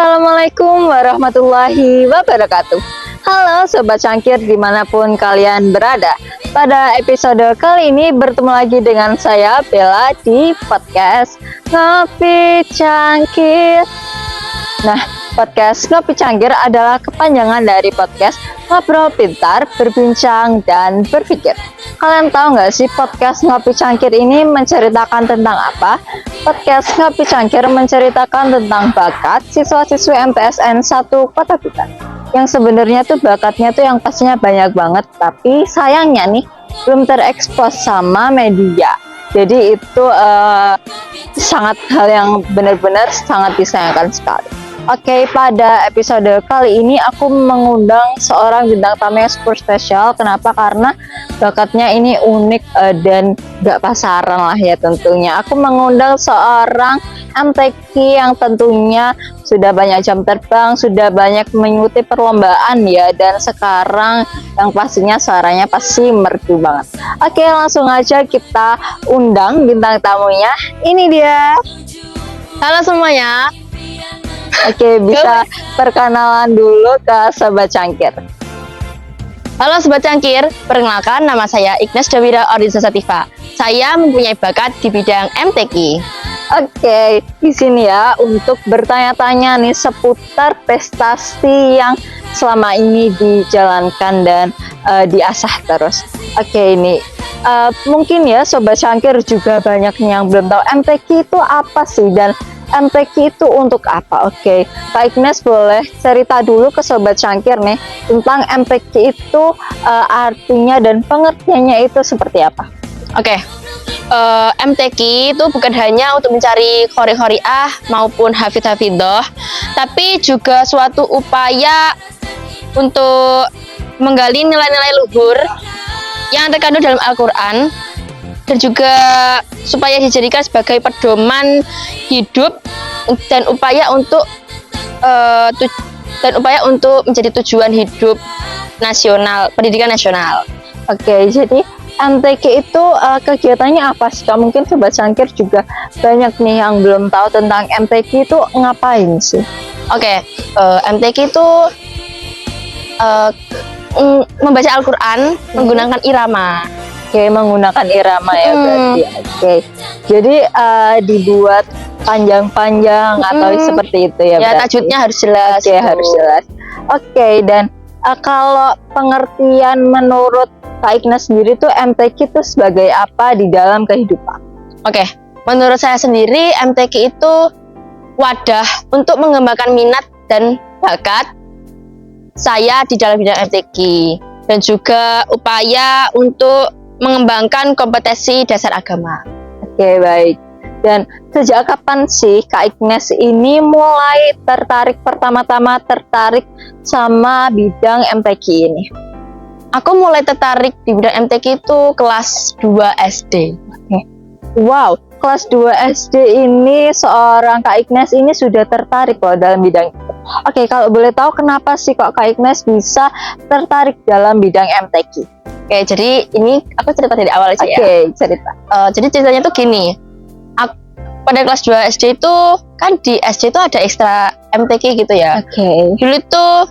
Assalamualaikum warahmatullahi wabarakatuh. Halo Sobat Cangkir dimanapun kalian berada. Pada episode kali ini bertemu lagi dengan saya Bella di podcast Ngopi Cangkir. Nah, podcast Ngopi Cangkir adalah kepanjangan dari podcast Ngobrol Pintar, Berbincang, dan Berpikir. Kalian tahu nggak sih podcast Ngopi Cangkir ini menceritakan tentang apa? Podcast Ngopi Cangkir menceritakan tentang bakat siswa-siswi MTSN 1 Kota Blitar. Yang sebenarnya tuh bakatnya tuh yang pastinya banyak banget, tapi sayangnya nih belum terekspos sama media. Jadi itu sangat hal yang benar-benar sangat disayangkan sekali. Oke, pada episode kali ini aku mengundang seorang bintang tamu yang super spesial. Kenapa? Karena bakatnya ini unik dan gak pasaran lah ya tentunya. Aku mengundang seorang MTQ yang tentunya sudah banyak jam terbang, sudah banyak mengikuti perlombaan ya, dan sekarang yang pastinya suaranya pasti merdu banget. Oke, langsung aja kita undang bintang tamunya. Ini dia. Halo semuanya. Oke, bisa perkenalan dulu ke Sobat Cangkir. Halo Sobat Cangkir, perkenalkan nama saya Ignas Dawira Ordinsa Sativa. Saya mempunyai bakat di bidang MTQ. Oke, di sini ya untuk bertanya-tanya nih seputar prestasi yang selama ini dijalankan dan diasah terus. Oke, ini mungkin ya Sobat Cangkir juga banyak yang belum tahu MTQ itu apa sih dan MTQ itu untuk apa? Oke, Kak Ignas boleh cerita dulu ke Sobat Cangkir nih tentang MTQ itu artinya dan pengertiannya itu seperti apa? Oke, MTQ itu bukan hanya untuk mencari qori-qoriah maupun hafidz-hafidzoh, tapi juga suatu upaya untuk menggali nilai-nilai luhur yang terkandung dalam Al-Quran, dan juga supaya dijadikan sebagai pedoman hidup dan upaya untuk menjadi tujuan hidup nasional, pendidikan nasional. Oke, jadi MTQ itu kegiatannya apa sih Kak? Mungkin Sobat Cangkir juga banyak nih yang belum tahu tentang MTQ itu ngapain sih? Oke, MTQ itu membaca Al-Quran menggunakan irama. Oke, menggunakan irama ya berarti. Oke, jadi dibuat panjang-panjang atau seperti itu ya? Ya, tajwidnya harus jelas. Oke, harus jelas. Oke, dan kalau pengertian menurut Kak Ignas sendiri tuh MTQ itu sebagai apa di dalam kehidupan? Oke, menurut saya sendiri MTQ itu wadah untuk mengembangkan minat dan bakat saya di dalam bidang MTQ, dan juga upaya untuk mengembangkan kompetensi dasar agama. Oke, baik. Dan sejak kapan sih Kak Ignas ini mulai pertama-tama tertarik sama bidang MTQ ini? Aku mulai tertarik di bidang MTQ itu kelas 2 SD. Wow, kelas 2 SD ini seorang Kak Ignas ini sudah tertarik loh dalam bidang itu. Oke, kalau boleh tahu kenapa sih kok Kak Ignas bisa tertarik dalam bidang MTQ? Oke, jadi ini aku cerita dari awal aja ya. Oke, cerita. Jadi ceritanya tuh gini. Pada kelas 2 SD itu kan di SD itu ada ekstra MTQ gitu ya. Oke. Dulu tuh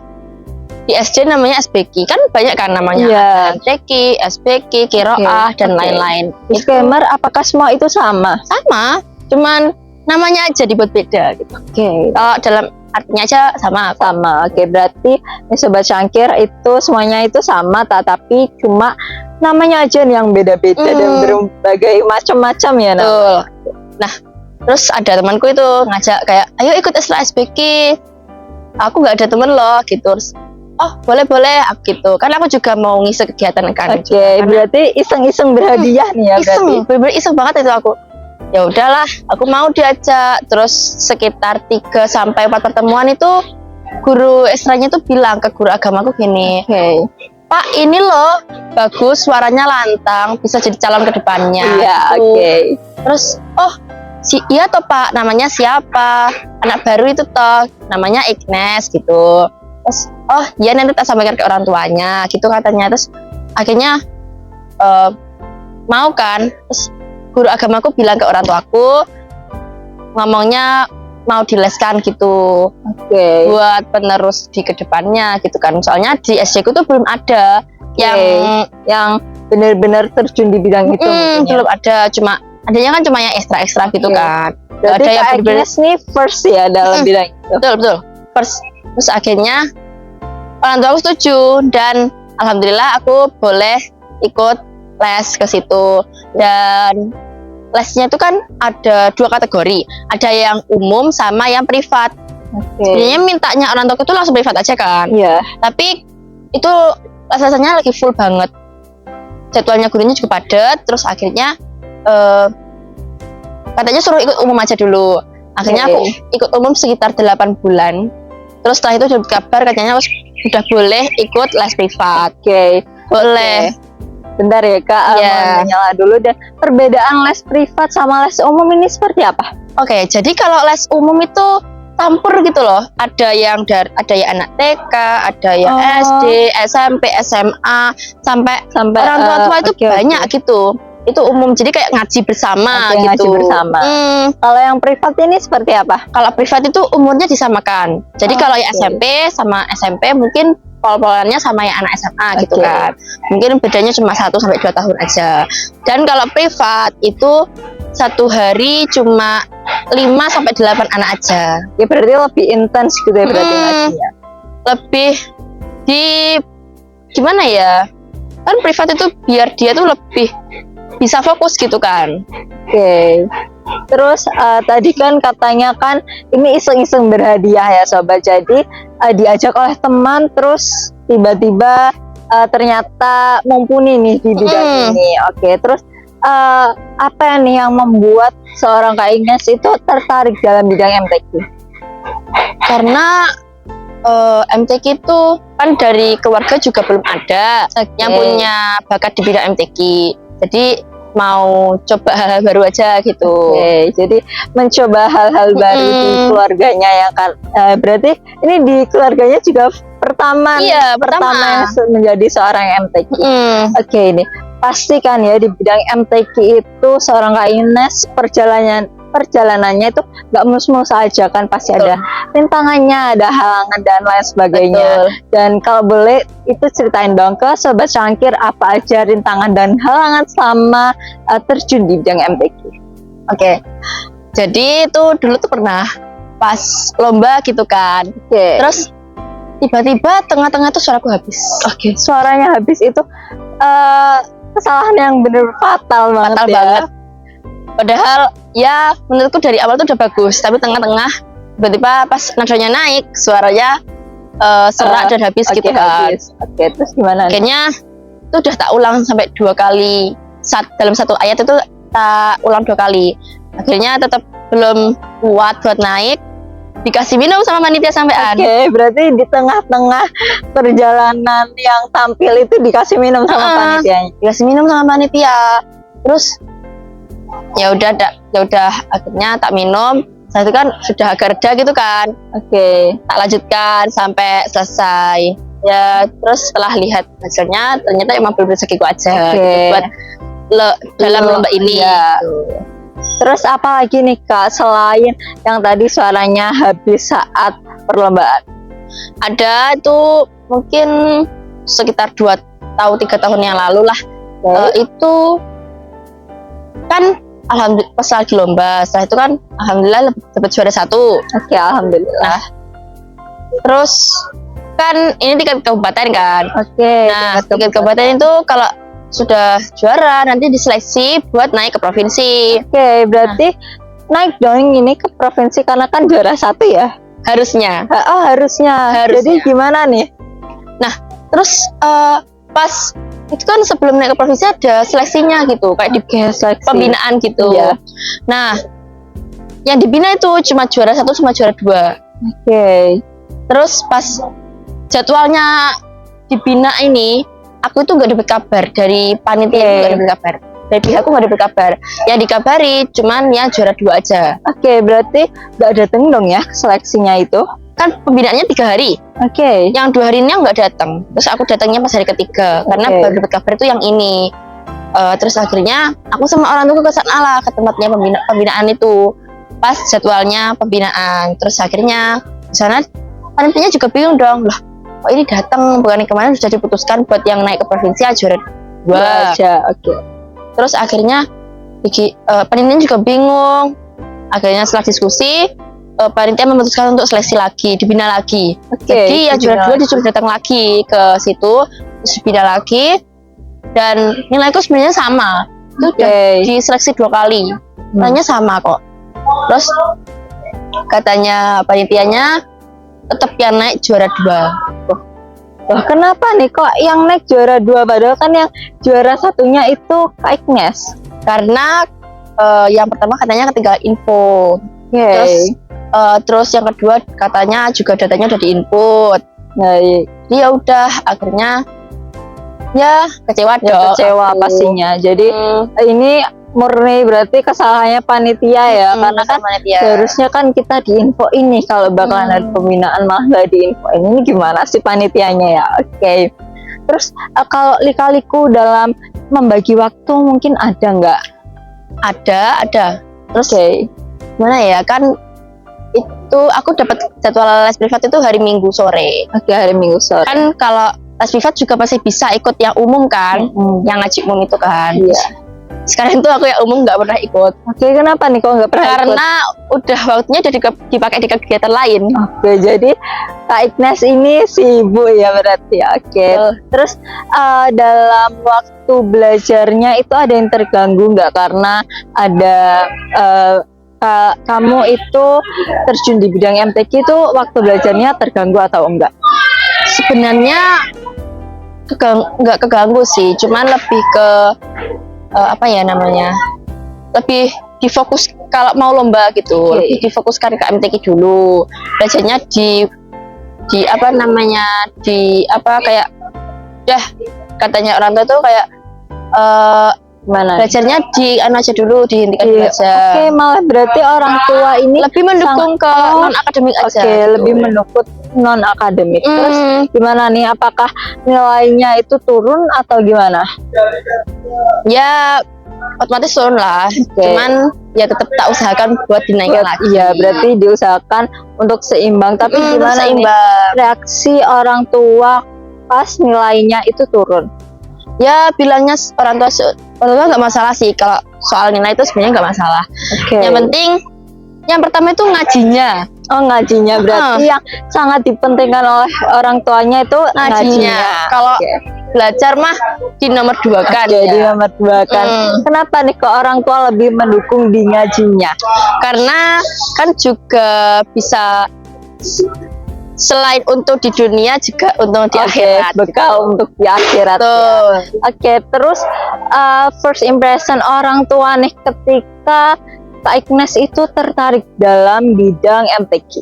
di SD namanya SBQ, kan banyak kan namanya. Yeah. MTQ, SBQ, Qiraah, dan lain-lain. Disclaimer, apakah semua itu sama? Sama, cuman namanya aja dibuat beda gitu. Oke. Kalau dalam artinya aja sama. Sama. Oke, berarti Sobat Cangkir itu semuanya itu sama, tapi cuma namanya aja yang beda-beda dan berbagai macam-macam ya. Betul. Nah, terus ada temanku itu ngajak kayak, ayo ikut SBQ. Aku nggak ada temen loh gitu. Terus, oh boleh aku gitu. Kan aku juga mau ngisi kegiatan kan. Oke, berarti iseng-iseng berhadiah nih ya. Iseng, bener-bener iseng banget itu aku. Ya udahlah, aku mau diajak. Terus sekitar 3-4 pertemuan itu guru ekstranya tuh bilang ke guru agamaku gini, Pak ini loh bagus, suaranya lantang, bisa jadi calon ke depannya. Iya, oke. Terus iya toh Pak, namanya siapa? Anak baru itu toh, namanya Ignas gitu. Terus iya nanti tak sampaikan ke orang tuanya gitu katanya. Terus akhirnya mau kan. Terus guru agamaku bilang ke orang tuaku, ngomongnya mau dileskan gitu Oke. buat penerus di kedepannya gitu kan. Soalnya di SD ku tuh belum ada Yang benar-benar terjun di bidang itu mungkin ya. belum ada, adanya kan cuma yang ekstra Iya. kan. Nggak Berarti ada yang Kak bener-bener Agnes nih first ya dalam bidang itu. betul. Terus akhirnya orang tua aku setuju dan alhamdulillah aku boleh ikut les ke situ. Dan lesnya itu kan ada 2 kategori, ada yang umum sama yang privat. Oke. Sebenarnya mintanya orang tua itu langsung privat aja kan, Iya. tapi itu les-lesannya lagi full banget, jadwalnya gurunya juga padat. Terus akhirnya katanya suruh ikut umum aja dulu. Akhirnya aku ikut umum sekitar 8 bulan. Terus setelah itu dapat kabar katanya udah boleh ikut les privat. Oke. Boleh. Bentar ya Kak, Iya. mau nyala dulu. Dan perbedaan les privat sama les umum ini seperti apa? Oke, jadi kalau les umum itu campur gitu loh. Ada yang anak TK, ada yang SD, SMP, SMA, sampai orang tua itu banyak gitu. Itu umum, jadi kayak ngaji bersama gitu. Ngaji bersama. Kalau yang privat ini seperti apa? Kalau privat itu umurnya disamakan. Jadi kalau yang SMP sama SMP mungkin pol-polannya sama yang anak SMA gitu kan. Mungkin bedanya cuma 1-2 tahun aja. Dan kalau privat itu 1 hari cuma 5-8 anak aja. Ya berarti lebih intens gitu ya berarti ngajinya. Lebih gimana ya? Kan privat itu biar dia tuh lebih bisa fokus gitu kan. Oke. Terus tadi kan katanya kan ini iseng-iseng berhadiah ya sobat. Jadi diajak oleh teman terus tiba-tiba ternyata mumpuni nih di bidang ini. Oke. Terus apa nih yang membuat seorang Kak Agnes itu tertarik dalam bidang MTQ? Karena MTQ itu kan dari keluarga juga belum ada yang punya bakat di bidang MTQ. Jadi mau coba hal-hal baru aja gitu. Oke, jadi mencoba hal-hal baru di keluarganya yang kan berarti ini di keluarganya juga pertama yang menjadi seorang MTQ. Oke, ini pasti kan ya di bidang MTQ itu seorang Kak Agnes perjalanannya itu nggak mulus-mulus aja kan, pasti ada rintangannya, ada halangan dan lain sebagainya. Dan kalau boleh itu ceritain dong ke Sobat Cangkir apa aja rintangan dan halangan selama terjun di bidang MTQ. Oke. Jadi itu dulu tuh pernah pas lomba gitu kan. Terus tiba-tiba tengah-tengah tuh suaraku habis. Oke, suaranya habis itu kesalahan yang bener fatal banget ya. Padahal ya menurutku dari awal tuh udah bagus, tapi tengah-tengah tiba-tiba pas nadanya naik suaranya serak dan habis gitu kan. Oke, terus gimana? Akhirnya itu udah tak ulang sampai 2 kali. Dalam 1 ayat itu tak ulang 2 kali. Akhirnya tetap belum kuat buat naik. Dikasih minum sama panitia sampean. Oke, berarti di tengah-tengah perjalanan yang tampil itu dikasih minum sama panitianya. Dikasih minum sama panitia. Terus ya udah akhirnya tak minum. Saya itu kan sudah agak reda gitu kan. Oke, tak lanjutkan sampai selesai. Ya terus setelah lihat hasilnya ternyata emang belum rezekiku aja gitu, buat dalam lomba ini. Terus apa lagi nih Kak selain yang tadi suaranya habis saat perlombaan? Ada itu mungkin sekitar 2-3 tahun yang lalu lah. Itu kan alhamdulillah pas lagi lomba, setelah itu kan alhamdulillah dapat juara 1. Oke, alhamdulillah. Terus kan ini tingkat kabupaten kan. Oke. Nah, tingkat kabupaten itu kalau sudah juara nanti diseleksi buat naik ke provinsi. Oke, berarti naik dong ini ke provinsi karena kan juara 1 ya? Harusnya. Harusnya. Jadi gimana nih? Nah, terus pas itu kan sebelum naik ke provinsi ada seleksinya gitu, kayak di pembinaan gitu. Nah, yang dibina itu cuma juara 1 sama juara 2. Oke. Terus pas jadwalnya dibina ini, aku itu nggak dapat kabar dari panitia, nggak dapat kabar dari pihakku, nggak dapat kabar. Yang dikabari cuman yang juara 2 aja. Oke, berarti nggak dateng dong ya seleksinya itu? Kan pembinaannya 3 hari. Oke. Yang 2 harinya nggak datang. Terus aku datangnya pas hari ketiga karena baru dapat kabar itu yang ini. Terus akhirnya aku sama orang tua ke sana lah, ke tempatnya pembinaan itu. pas jadwalnya pembinaan. Terus akhirnya di sana panitianya juga bingung dong, loh kok ini datang, bukannya kemarin sudah diputuskan buat yang naik ke provinsi juara 2 aja. Oke. Terus akhirnya panitianya juga bingung. Akhirnya setelah diskusi panitia memutuskan untuk seleksi lagi, dibina lagi. Jadi ya juara 2 disuruh datang lagi ke situ, terus dibina lagi, dan nilaiku sebenarnya sama. Itu udah diseleksi 2 kali, nilainya sama kok. Terus katanya panitianya tetap yang naik juara 2. Loh, kenapa nih kok yang naik juara 2 padahal kan yang juara satunya itu Kak Agnes? Karena yang pertama katanya ketinggalan info. Terus yang kedua katanya juga datanya udah diinput. Baik. Jadi ya udah akhirnya ya kecewa dong. Kecewa pastinya. Jadi ini murni berarti kesalahannya panitia ya, karena kan seharusnya kan kita diinfo ini kalau bakalan ada pembinaan malah nggak diinfo. Ini gimana sih panitianya ya? Oke. Terus kalau lika-liku dalam membagi waktu mungkin ada nggak? Ada. Terus gimana ya, kan itu aku dapat jadwal les privat itu hari Minggu sore. Oke, hari Minggu sore. Kan kalau les privat juga masih bisa ikut yang umum kan, yang ngaji umum itu kan. Iya. Sekarang tuh aku yang umum nggak pernah ikut. Oke, kenapa nih kok nggak pernah ikut? Karena udah waktunya udah dipakai di kegiatan lain. Oke, jadi Kak Agnes ini sibuk ya berarti. Oke. Terus dalam waktu belajarnya itu ada yang terganggu nggak karena ada kamu itu terjun di bidang MTQ, itu waktu belajarnya terganggu atau enggak? Sebenarnya nggak keganggu sih, cuman lebih ke apa ya namanya, lebih difokus kalau mau lomba gitu, lebih difokuskan ke MTQ dulu. Belajarnya di apa namanya, di apa kayak katanya orang tua tuh kayak belajarnya di aja dulu, dihentikan aja. Oke, malah berarti orang tua ini lebih mendukung ke non akademik aja. Oke, lebih mendukung non akademik. Terus gimana nih, apakah nilainya itu turun atau gimana? Ya otomatis turun lah. Cuman ya tetap tak usahakan buat dinaikkan lagi. Iya, berarti diusahakan untuk seimbang. Tapi gimana nih reaksi orang tua pas nilainya itu turun? Ya bilangnya orang tua nggak masalah sih, kalau soal nilai itu sebenarnya nggak masalah. Yang penting yang pertama itu ngajinya. Oh, ngajinya berarti yang sangat dipentingkan oleh orang tuanya itu ngajinya. Kalau belajar mah di nomor 2 kan. Di nomor 2 kan. Kenapa nih kok orang tua lebih mendukung di ngajinya? Karena kan juga bisa selain untuk di dunia juga untuk di akhirat, bekal untuk di akhirat. Oke, terus first impression orang tua nih ketika Kak Agnes itu tertarik dalam bidang MTQ.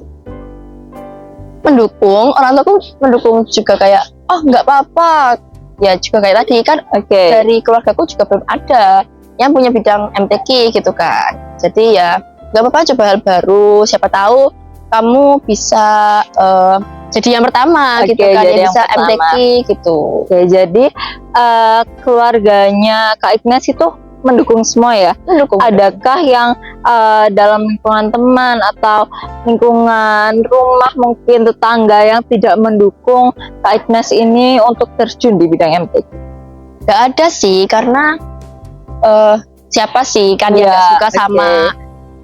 Mendukung, orang tuaku mendukung juga, kayak oh nggak apa-apa ya, juga kayak tadi kan dari keluargaku juga belum ada yang punya bidang MTQ gitu kan. Jadi ya nggak apa-apa, coba hal baru, siapa tahu kamu bisa jadi yang pertama gitu kan, yang bisa MTQ gitu. Oke, jadi keluarganya Kak Agnes itu mendukung semua ya? Mendukung. Adakah yang dalam lingkungan teman atau lingkungan rumah, mungkin tetangga yang tidak mendukung Kak Agnes ini untuk terjun di bidang MTQ? Gak ada sih, karena siapa sih kan yang gak suka sama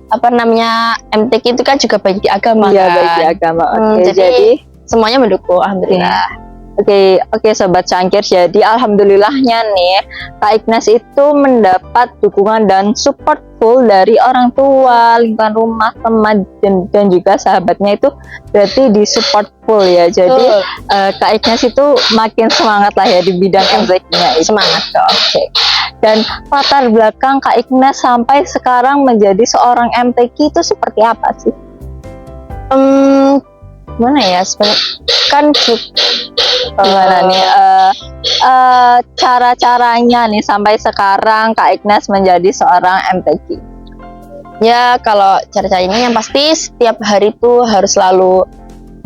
apa namanya MTQ itu kan juga baik di agama kan. Baik di agama. Jadi semuanya mendukung, alhamdulillah. Oke, sobat cangkir. Jadi alhamdulillahnya nih Kak Agnes itu mendapat dukungan dan support full dari orang tua, lingkungan rumah, teman dan juga sahabatnya, itu berarti di support full ya. Jadi Kak Agnes itu makin semangat lah ya di bidang MTQ-nya. Semangat kok. Dan latar belakang Kak Agnes sampai sekarang menjadi seorang MTQ itu seperti apa sih? Gimana ya, sebenarnya kan gimana nih cara-caranya nih sampai sekarang Kak Agnes menjadi seorang MTQ? Ya kalau cara-caranya yang pasti setiap hari tuh harus selalu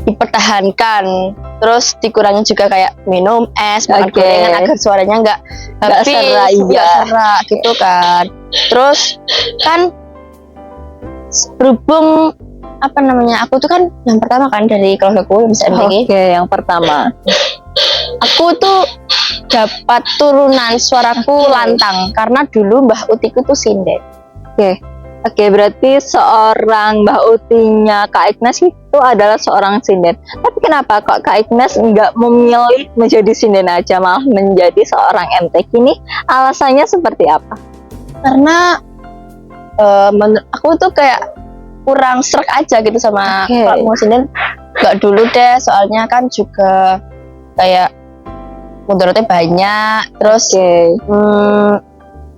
dipertahankan, terus dikurangi juga kayak minum es, makan gorengan agar suaranya nggak habis, nggak serak gitu kan. Terus kan berhubung apa namanya, aku tuh kan yang pertama kan dari keluargaku yang bisa MTQ. Oke, yang pertama. Aku tuh dapat turunan suaraku lantang karena dulu Mbah Utiku tuh sinden. Oke, berarti seorang Mbah Utinya Kak Ignas itu adalah seorang sinden. Tapi kenapa kok Kak Ignas nggak memilih menjadi sinden aja, malah menjadi seorang MTQ ini? Alasannya seperti apa? Karena menurut aku tuh kayak kurang serak aja gitu sama kalau mau sinden. Nggak dulu deh, soalnya kan juga kayak mudaratnya banyak. Terus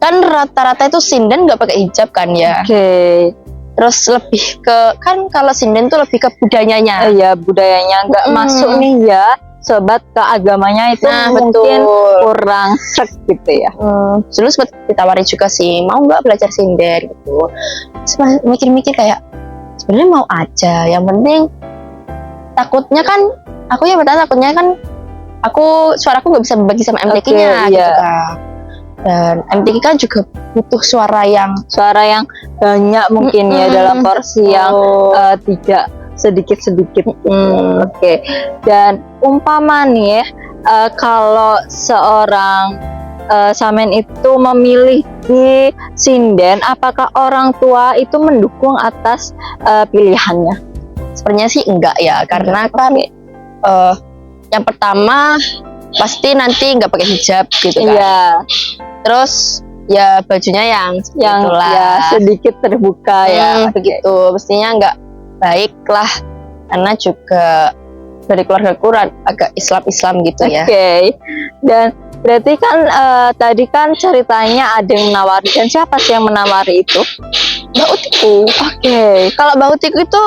kan rata-rata itu sinden nggak pakai hijab kan ya. Terus lebih ke, kan kalau sinden tuh lebih ke budayanya. Iya, budayanya nggak masuk nih ya, sobat, ke agamanya itu mungkin kurang sek gitu ya. Dulu sempat ditawari juga sih, mau nggak belajar sinden gitu. Terus mikir-mikir kayak sebenarnya mau aja, yang penting takutnya kan aku ya bertanya, takutnya kan aku suaraku nggak bisa berbagi sama MTQ-nya gitu kan. Dan MTQ kan juga butuh suara yang banyak mungkin ya, dalam porsi yang tidak sedikit-sedikit. Oke. Dan umpama nih kalau seorang Samen itu memilih di sinden, apakah orang tua itu mendukung atas pilihannya? Sebenarnya sih enggak ya, karena kan yang pertama pasti nanti nggak pakai hijab gitu kan. Iya. Terus ya bajunya yang ya sedikit terbuka ya, begitu. Mestinya nggak baik lah, karena juga dari keluargaku agak Islam gitu ya. Dan berarti kan tadi kan ceritanya ada yang menawari, dan siapa sih yang menawari itu? Mbak Utiku. Kalau Mbak Utiku itu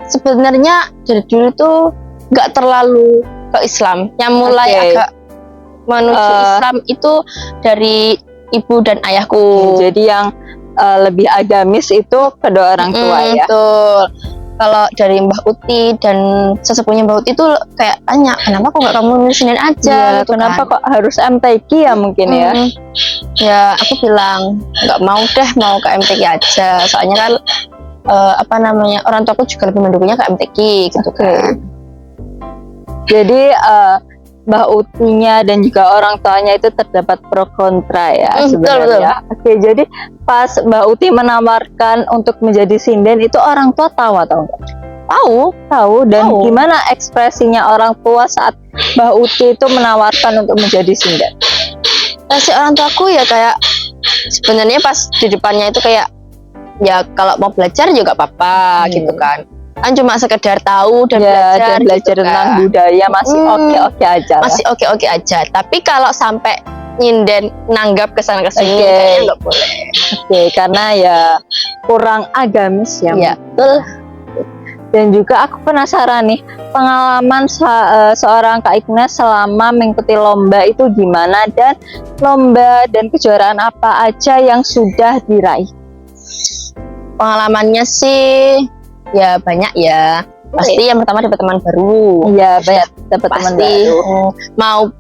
sebenarnya dari dulu tuh nggak terlalu ke Islam. Yang mulai agak menuju Islam itu dari ibu dan ayahku. Jadi yang lebih agamis itu kedua orang tua ya. Betul. Kalau dari Mbah Uti dan sesepuhnya Mbah Uti itu kayak tanya, kenapa kok nggak kamu nulisin aja? Gitu kenapa kan? Kok harus MTQ ya mungkin ya? Ya aku bilang nggak mau deh, mau ke MTQ aja. Soalnya kan apa namanya, orang tuaku juga lebih mendukungnya ke MTQ gitu kan. Jadi Mbah Utinya dan juga orang tuanya itu terdapat pro kontra ya sebenarnya. Jadi pas Mbah Uti menawarkan untuk menjadi sinden itu orang tua tahu atau enggak? Tahu. Dan gimana ekspresinya orang tua saat Mbah Uti itu menawarkan untuk menjadi sinden? Si orang tuaku ya kayak sebenarnya pas di depannya itu kayak ya kalau mau belajar juga apa-apa gitu kan. Kan cuma sekedar tahu dan belajar gitu tentang budaya masih oke-oke aja. Masih oke-oke aja. Tapi kalau sampai nyinden nanggap kesana kesini kayaknya nggak boleh. Karena ya kurang agamis ya. Betul. Dan juga aku penasaran nih, pengalaman seorang Kak Ignas selama mengikuti lomba itu gimana, dan lomba dan kejuaraan apa aja yang sudah diraih? Pengalamannya sih ya banyak ya. Pasti yang pertama dapat teman baru. Iya, banyak dapat teman baru.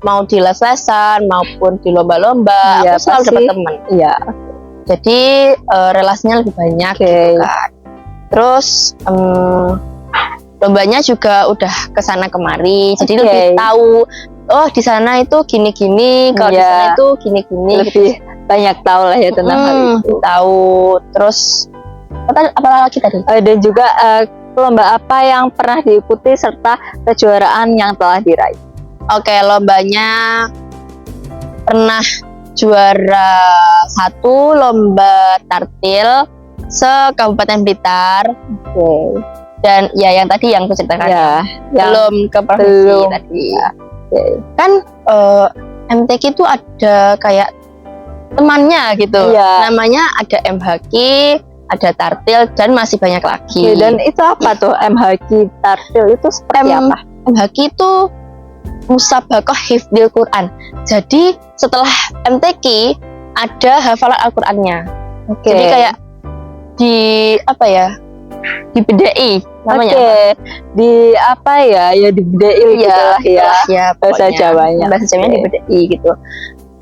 Mau di les-lesan maupun di lomba-lomba, aku selalu dapat teman. Iya. Jadi relasinya lebih banyak gitu kan. Terus lombanya juga udah kesana kemari, jadi lebih tahu. Oh di sana itu gini-gini, kalau di sana itu gini-gini. Lebih banyak tahu lah ya tentang hal itu. Tahu. Terus apa lagi tadi? Dan juga lomba apa yang pernah diikuti serta kejuaraan yang telah diraih? Lombanya pernah juara 1 lomba tartil se-Kabupaten Blitar. Dan ya yang tadi yang aku ceritakan belum ke provinsi tadi. Kan MTQ itu ada kayak temannya gitu. Namanya ada MHQ, ada tartil, dan masih banyak lagi. Dan itu apa tuh MHQ, tartil itu seperti apa? MHQ itu Musabaqah Hifdzil Quran. Jadi setelah MTQ ada hafalan Al-Qur'annya. Jadi kayak di apa ya? Di BDI namanya. Di apa ya? Ya di BDI gitu lah ya. Ya bahasa Jawanya. Bahasa Jawanya di BDI gitu.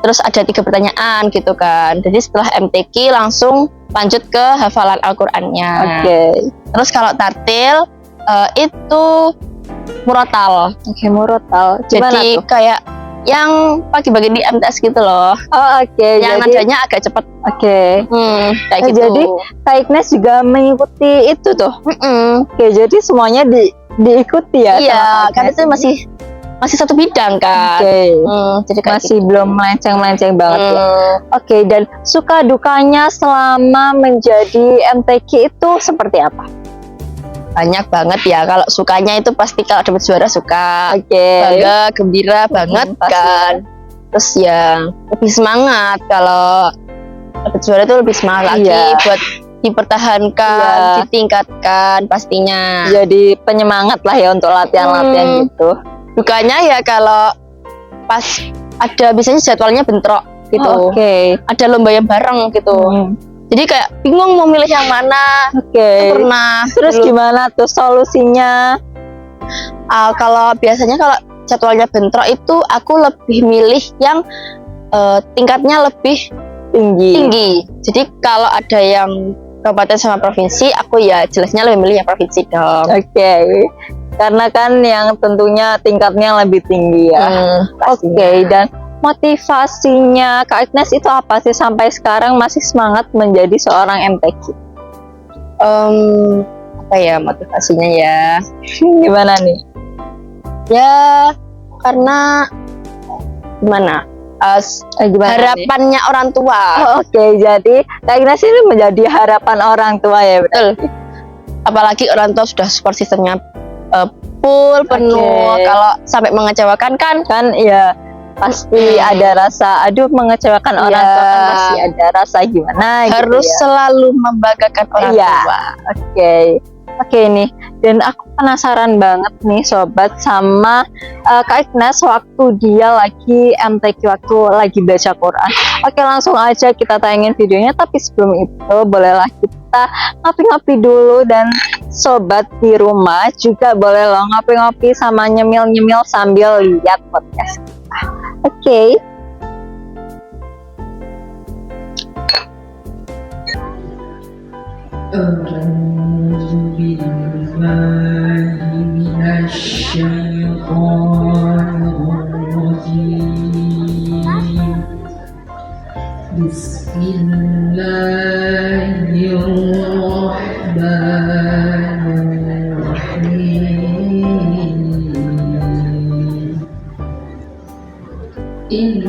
terus ada 3 pertanyaan gitu kan. Jadi setelah MTQ langsung lanjut ke hafalan Al-Qur'annya. Oke. Terus kalau tartil itu murotal. Oke, murotal. Gimana Jadi tuh? kayak yang pagi-pagi di MTS gitu loh. Oh, oke. Yang Jadi nadanya agak cepet. oke. Kayak gitu. Jadi Kak Ignas juga mengikuti itu tuh. Oke, jadi semuanya diikuti ya. Iya, sama Kak kan Ignas itu ini? masih satu bidang kan. Oke. Jadi kayak Masih belum melenceng-melenceng banget gitu. ya. Oke, dan suka dukanya selama menjadi MTQ itu seperti apa? Banyak banget ya. Kalau sukanya itu pasti kalau dapat juara suka. Oke. Bangga, gembira banget pasti. kan. Terus ya lebih semangat kalau dapat juara itu lebih semangat lagi Iya. buat dipertahankan, Iya. ditingkatkan pastinya. Jadi penyemangat lah ya untuk latihan-latihan gitu. Dukanya ya kalau pas ada biasanya jadwalnya bentrok gitu. Oke. Ada lomba yang bareng gitu. Jadi kayak bingung mau milih yang mana. Oke. Pernah. Terus dulu. gimana tuh solusinya? Kalau biasanya kalau jadwalnya bentrok itu aku lebih milih yang tingkatnya lebih tinggi. Jadi kalau ada yang kabupaten sama provinsi, aku ya jelasnya lebih milih yang provinsi dong. Oke. Karena kan yang tentunya tingkatnya lebih tinggi ya. Oke, dan motivasinya Kak Ignas itu apa sih sampai sekarang masih semangat menjadi seorang MTQ? Apa ya motivasinya ya? Gimana nih? Ya karena gimana? Gimana Harapannya nih? orang tua. Oke, jadi Kak Ignas ini menjadi harapan orang tua ya, Betul. Apalagi orang tua sudah support sistemnya full penuh. Oke. Kalau sampai mengecewakan kan ya pasti ada rasa aduh mengecewakan orang tua kan pasti ada rasa gimana harus gitu ya. selalu membanggakan orang tua. Oke nih, dan aku penasaran banget nih sobat sama Kak Ignas waktu dia lagi MTQ, waktu lagi baca Quran. Oke, langsung aja kita tayangin videonya, tapi sebelum itu bolehlah kita ngopi-ngopi dulu, dan sobat di rumah juga boleh loh ngopi-ngopi sama nyemil-nyemil sambil lihat podcast kita. Oke. أعوذ بالله من الشيطان الرجيم بسم الله الرحمن الرحيم إن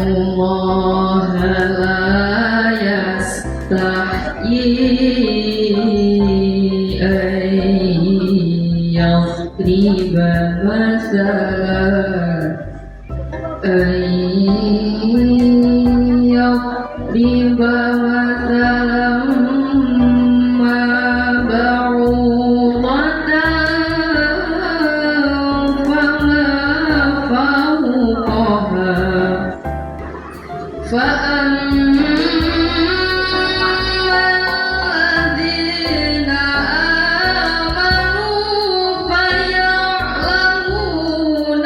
الله لا يستحيي أن يضرب مثلا ما بعوضة فما فوقها فأما الذين آمنوا فيعلمون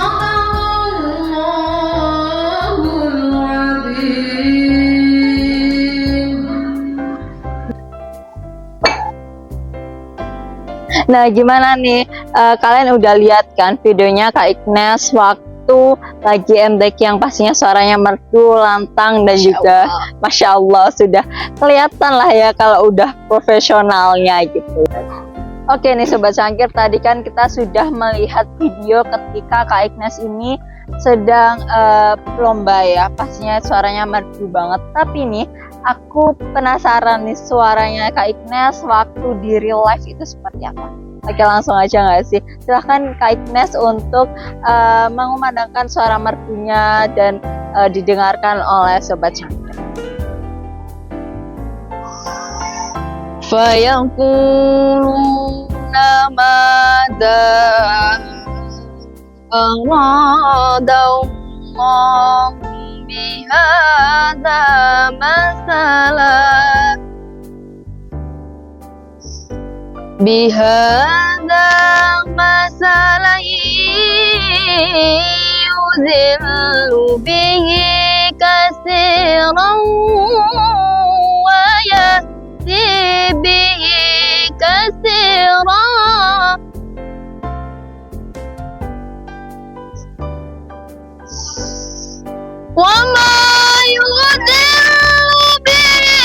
Sadaqallahul Azim. Nah, gimana nih? Kalian udah lihat kan videonya Kak Ignas waktu lagi MTQ yang pastinya suaranya merdu, lantang, dan juga Masya Allah sudah kelihatan lah ya kalau udah profesionalnya gitu. Oke nih Sobat Cangkir, tadi kan kita sudah melihat video ketika Kak Ignas ini sedang lomba ya, pastinya suaranya merdu banget. Tapi nih aku penasaran nih suaranya Kak Ignas waktu di real life itu seperti apa. Oke, langsung aja nggak sih? Silahkan Kak Ignas untuk mengumandangkan suara merdunya dan didengarkan oleh Sobat Cangkir. Fayaquluna madza aradallahu bihadza masalah bihadza masalah yuzillu bihi katsiran wa yahdi bihi katsiran. Wa ma yudillu bihi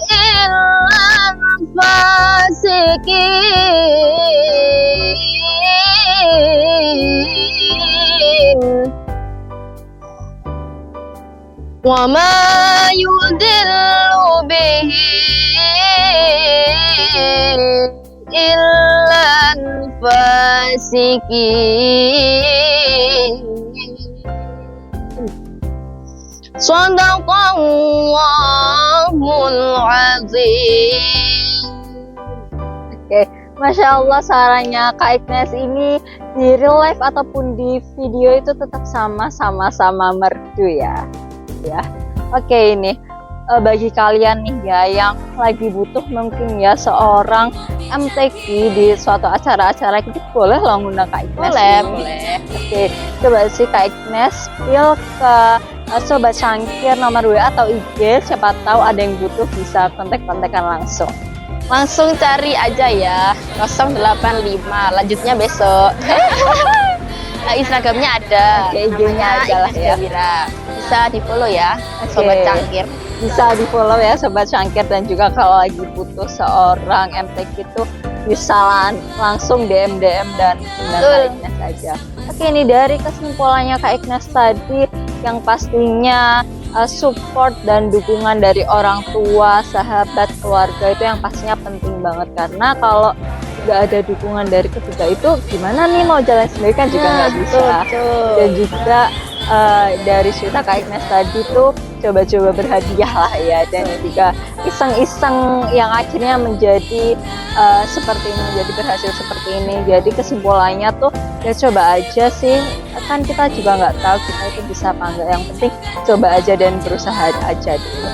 illa fasikin. Wa ma yudillu bihi illa fasikin. Sadaqallahul Azim. Oke, Masya Allah suaranya Kak Ignas ini di real life ataupun di video itu tetap sama-sama merdu ya. Oke, ini bagi kalian nih ya yang lagi butuh mungkin ya seorang MTQ di suatu acara-acara gitu, boleh loh ngundang Kak Ignas. Boleh. Oke, coba sih Kak Ignas spill ke Sobat Cangkir nomor WA atau IG, siapa tahu ada yang butuh bisa kontak-kontakan langsung. Langsung cari aja ya 085, lanjutnya besok. Instagramnya ada, Oke, IG-nya namanya ada lah Ignas ya. Gawira. Bisa di follow ya, Oke. Sobat Cangkir. Bisa di follow ya Sobat Cangkir, dan juga kalau lagi butuh seorang MTQ itu bisa langsung DM dan undang Kak Ignas aja. Oke, ini dari kesimpulannya Kak Ignas tadi yang pastinya support dan dukungan dari orang tua, sahabat, keluarga itu yang pastinya penting banget, karena kalau nggak ada dukungan dari ketiga itu gimana nih mau jalan sendiri kan juga nggak bisa. Dan juga dari cerita Kak Ignas tadi tuh coba-coba berhadiah lah ya, dan juga iseng-iseng yang akhirnya menjadi seperti ini, menjadi berhasil seperti ini. Jadi kesimpulannya tuh ya coba aja sih, kan kita juga nggak tahu kita itu bisa apa enggak, yang penting coba aja dan berusaha aja dulu.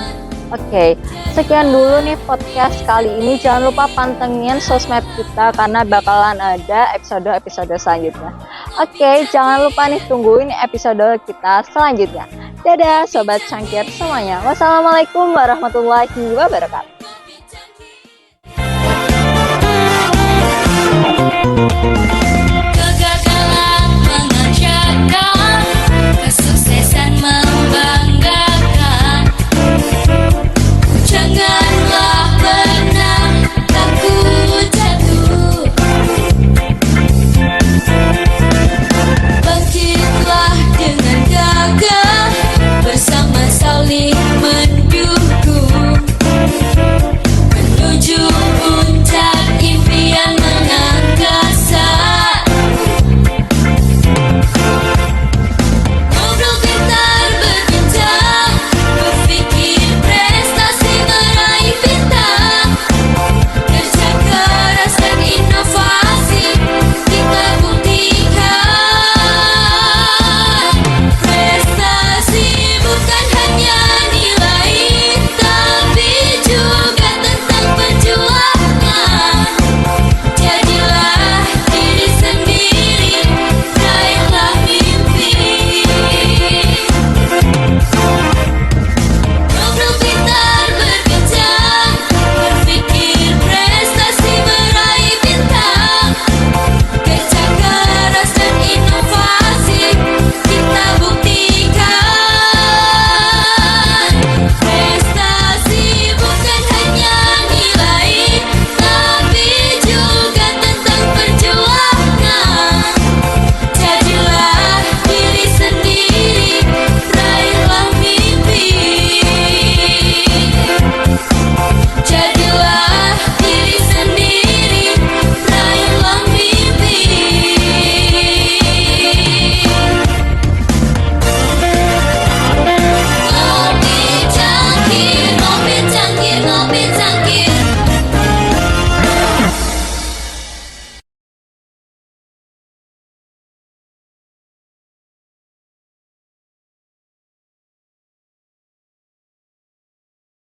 Oke, sekian dulu nih podcast kali ini. Jangan lupa pantengin sosmed kita karena bakalan ada episode-episode selanjutnya. Oke, jangan lupa nih tungguin episode kita selanjutnya. Dadah Sobat Cangkir semuanya. Wassalamualaikum warahmatullahi wabarakatuh.